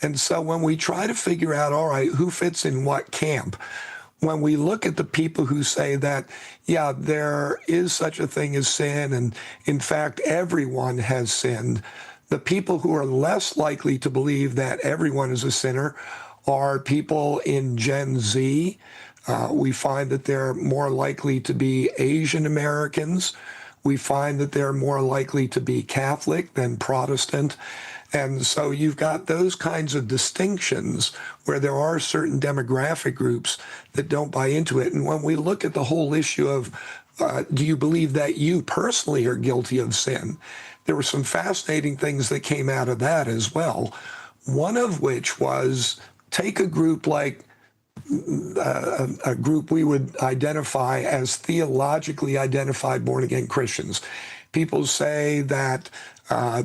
And so when we try to figure out, all right, who fits in what camp, when we look at the people who say that, yeah, there is such a thing as sin, and in fact, everyone has sinned, the people who are less likely to believe that everyone is a sinner are people in Gen Z. We find that they're more likely to be Asian Americans. We find that they're more likely to be Catholic than Protestant. And so you've got those kinds of distinctions where there are certain demographic groups that don't buy into it. And when we look at the whole issue of, do you believe that you personally are guilty of sin? There were some fascinating things that came out of that as well. One of which was, take a group like a group we would identify as theologically identified born-again Christians. People say that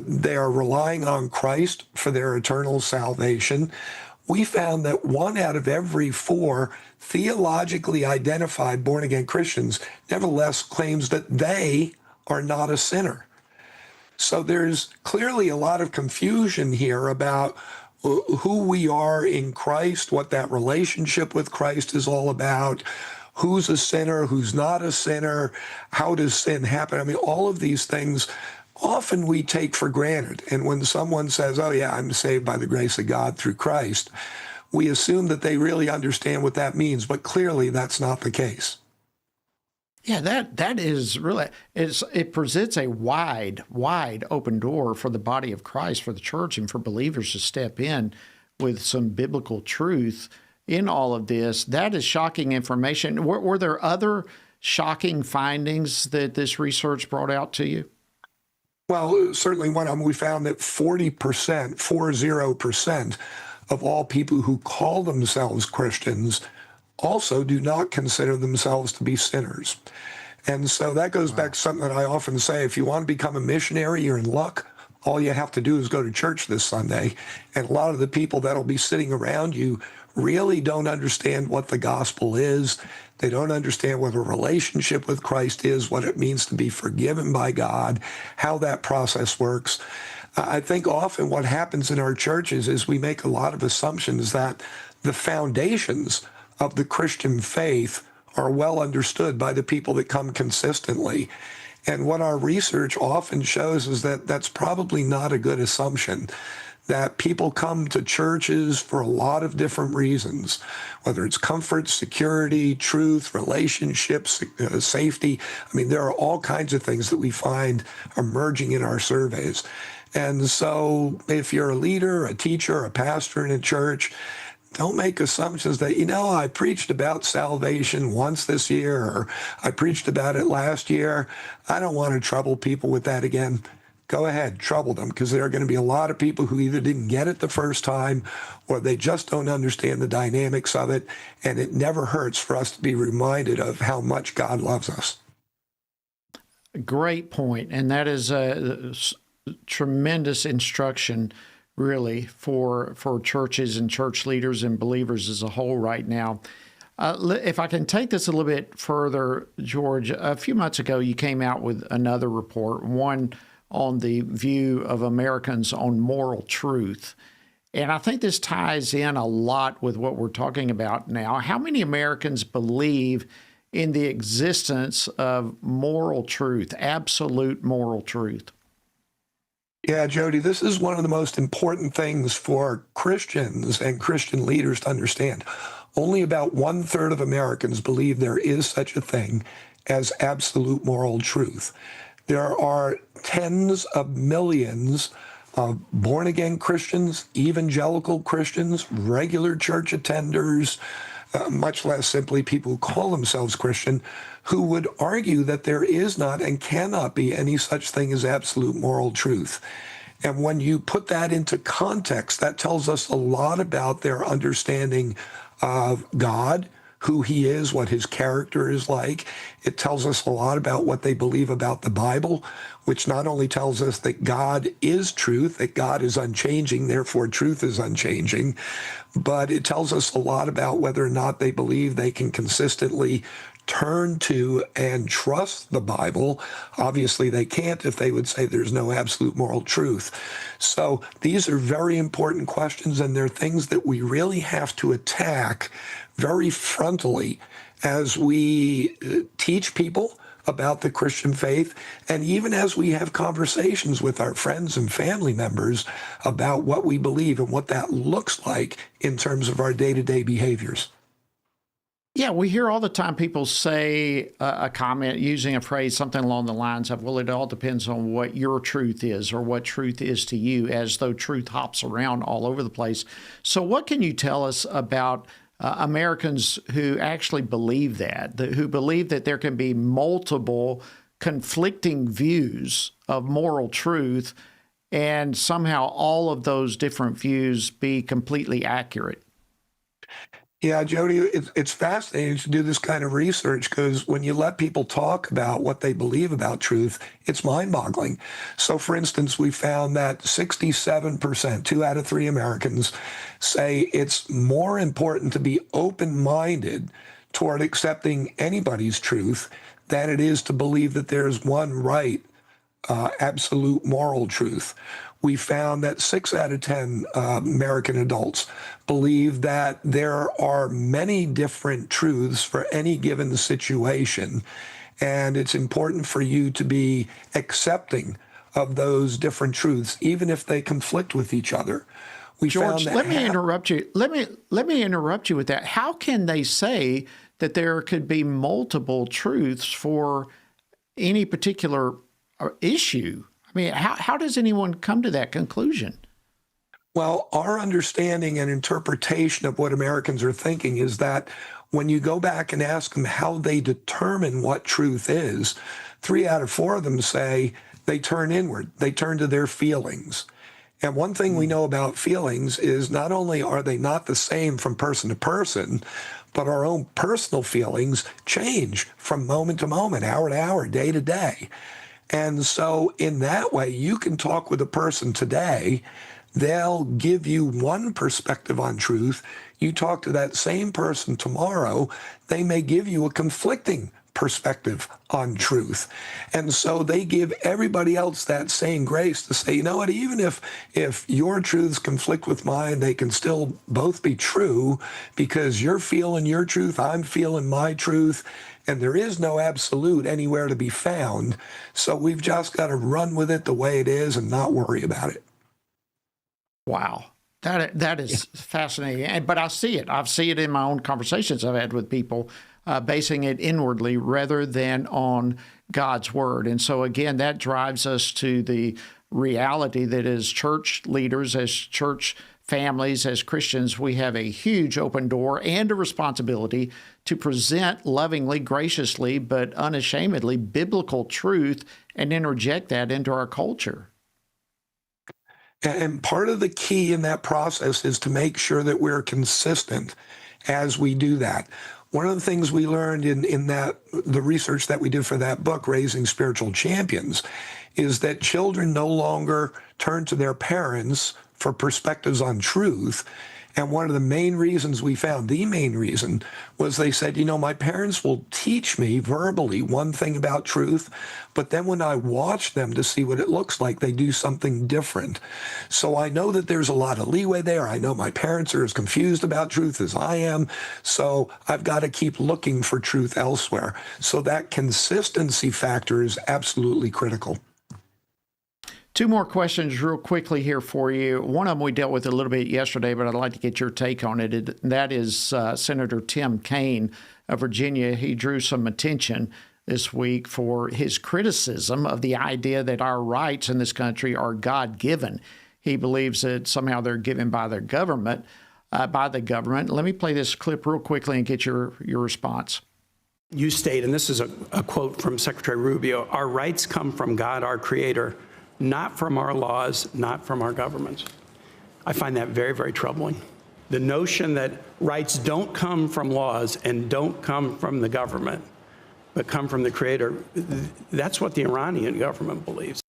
they are relying on Christ for their eternal salvation. We found that 1 out of every 4 theologically identified born-again Christians nevertheless claims that they are not a sinner. So there's clearly a lot of confusion here about who we are in Christ, what that relationship with Christ is all about, who's a sinner, who's not a sinner, how does sin happen? I mean, all of these things often we take for granted. And when someone says, oh yeah, I'm saved by the grace of God through Christ, we assume that they really understand what that means, but clearly that's not the case. Yeah, that is really, it presents a wide open door for the body of Christ, for the church, and for believers to step in with some biblical truth in all of this. That is shocking information. Were there other shocking findings that this research brought out to you? Well, certainly one of them, we found that 40% of all people who call themselves Christians also do not consider themselves to be sinners. And so that goes back to something that I often say, if you want to become a missionary, you're in luck. All you have to do is go to church this Sunday. And a lot of the people that'll be sitting around you really don't understand what the gospel is. They don't understand what a relationship with Christ is, what it means to be forgiven by God, how that process works. I think often what happens in our churches is we make a lot of assumptions that the foundations of the Christian faith are well understood by the people that come consistently. And what our research often shows is that that's probably not a good assumption, that people come to churches for a lot of different reasons, whether it's comfort, security, truth, relationships, safety. I mean, there are all kinds of things that we find emerging in our surveys. And so if you're a leader, a teacher, a pastor in a church, don't make assumptions that, I preached about salvation once this year, or I preached about it last year. I don't want to trouble people with that again. Go ahead, trouble them, because there are going to be a lot of people who either didn't get it the first time or they just don't understand the dynamics of it. And it never hurts for us to be reminded of how much God loves us. Great point. And that is a tremendous instruction, really, for churches and church leaders and believers as a whole right now. If I can take this a little bit further, George, a few months ago you came out with another report, one on the view of Americans on moral truth. And I think this ties in a lot with what we're talking about now. How many Americans believe in the existence of moral truth, absolute moral truth? Yeah, Jody, this is one of the most important things for Christians and Christian leaders to understand. Only about 1/3 of Americans believe there is such a thing as absolute moral truth. There are tens of millions of born-again Christians, evangelical Christians, regular church attenders, much less simply people who call themselves Christian, who would argue that there is not and cannot be any such thing as absolute moral truth. And when you put that into context, that tells us a lot about their understanding of God, who he is, what his character is like. It tells us a lot about what they believe about the Bible, which not only tells us that God is truth, that God is unchanging, therefore truth is unchanging, but it tells us a lot about whether or not they believe they can consistently turn to and trust the Bible. Obviously, they can't if they would say there's no absolute moral truth. So these are very important questions, and they're things that we really have to attack very frontally as we teach people about the Christian faith, and even as we have conversations with our friends and family members about what we believe and what that looks like in terms of our day-to-day behaviors. Yeah, we hear all the time people say a comment using a phrase, something along the lines of, well, it all depends on what your truth is or what truth is to you, as though truth hops around all over the place. So what can you tell us about Americans who actually believe that, who believe that there can be multiple conflicting views of moral truth and somehow all of those different views be completely accurate? Yeah, Jody, it's fascinating to do this kind of research, because when you let people talk about what they believe about truth, it's mind-boggling. So, for instance, we found that 67%, 2 out of 3 Americans, say it's more important to be open-minded toward accepting anybody's truth than it is to believe that there's one right, absolute moral truth. We found that 6 out of 10 American adults believe that there are many different truths for any given situation, and it's important for you to be accepting of those different truths, even if they conflict with each other. George, let me interrupt you. Let me interrupt you with that. How can they say that there could be multiple truths for any particular issue? I mean, how does anyone come to that conclusion? Well, our understanding and interpretation of what Americans are thinking is that when you go back and ask them how they determine what truth is, 3 out of 4 of them say they turn inward, they turn to their feelings. And one thing we know about feelings is not only are they not the same from person to person, but our own personal feelings change from moment to moment, hour to hour, day to day. And so in that way, you can talk with a person today, they'll give you one perspective on truth. You talk to that same person tomorrow, they may give you a conflicting perspective on truth. And so they give everybody else that same grace to say, you know what, even if your truths conflict with mine, they can still both be true because you're feeling your truth, I'm feeling my truth, and there is no absolute anywhere to be found. So we've just got to run with it the way it is and not worry about it. Wow. That is fascinating. But I see it. I see it in my own conversations I've had with people, basing it inwardly rather than on God's word. And so, again, that drives us to the reality that as church leaders, as church families, as Christians, we have a huge open door and a responsibility to present lovingly, graciously, but unashamedly biblical truth and interject that into our culture. And part of the key in that process is to make sure that we're consistent as we do that. One of the things we learned in the research that we did for that book, Raising Spiritual Champions, is that children no longer turn to their parents for perspectives on truth. And one of the main reasons we found, the main reason, was they said, you know, my parents will teach me verbally one thing about truth, but then when I watch them to see what it looks like, they do something different. So I know that there's a lot of leeway there. I know my parents are as confused about truth as I am. So I've got to keep looking for truth elsewhere. So that consistency factor is absolutely critical. Two more questions real quickly here for you. One of them we dealt with a little bit yesterday, but I'd like to get your take on it. That is Senator Tim Kaine of Virginia. He drew some attention this week for his criticism of the idea that our rights in this country are God-given. He believes that somehow they're given by their government, by the government. Let me play this clip real quickly and get your response. You state, and this is a quote from Secretary Rubio, our rights come from God, our creator, not from our laws, not from our governments. I find that very, very troubling. The notion that rights don't come from laws and don't come from the government, but come from the creator, that's what the Iranian government believes.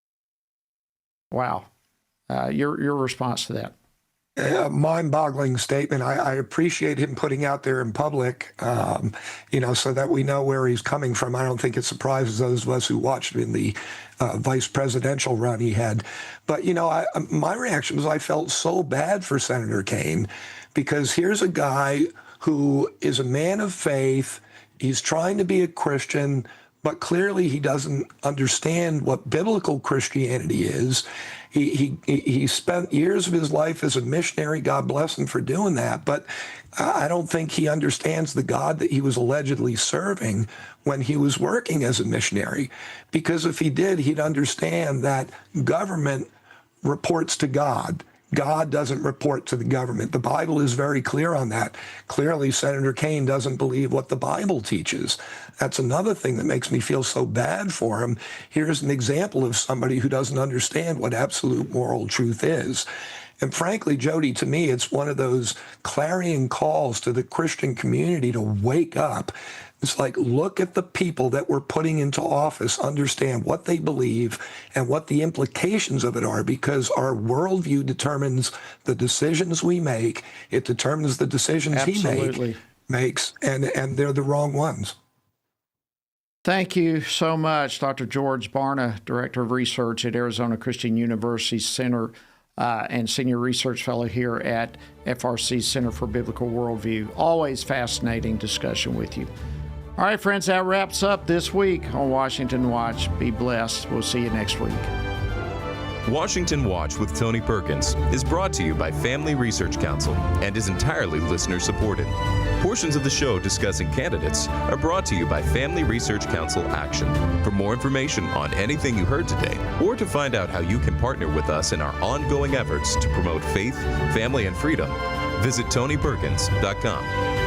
Wow. Your response to that? A mind-boggling statement. I appreciate him putting out there in public, so that we know where he's coming from. I don't think it surprises those of us who watched him in the vice presidential run he had. But, my reaction was I felt so bad for Senator Kaine because here's a guy who is a man of faith. He's trying to be a Christian, but clearly he doesn't understand what biblical Christianity is. He spent years of his life as a missionary. God bless him for doing that. But I don't think he understands the God that he was allegedly serving when he was working as a missionary. Because if he did, he'd understand that government reports to God. God doesn't report to the government. The Bible is very clear on that. Clearly, Senator Kaine doesn't believe what the Bible teaches. That's another thing that makes me feel so bad for him. Here's an example of somebody who doesn't understand what absolute moral truth is. And frankly, Jody, to me, it's one of those clarion calls to the Christian community to wake up. It's like, look at the people that we're putting into office, understand what they believe and what the implications of it are, because our worldview determines the decisions we make. It determines the decisions he makes, and they're the wrong ones. Thank you so much, Dr. George Barna, Director of Research at Arizona Christian University Center and Senior Research Fellow here at FRC Center for Biblical Worldview. Always fascinating discussion with you. All right, friends, that wraps up this week on Washington Watch. Be blessed. We'll see you next week. Washington Watch with Tony Perkins is brought to you by Family Research Council and is entirely listener-supported. Portions of the show discussing candidates are brought to you by Family Research Council Action. For more information on anything you heard today, or to find out how you can partner with us in our ongoing efforts to promote faith, family, and freedom, visit TonyPerkins.com.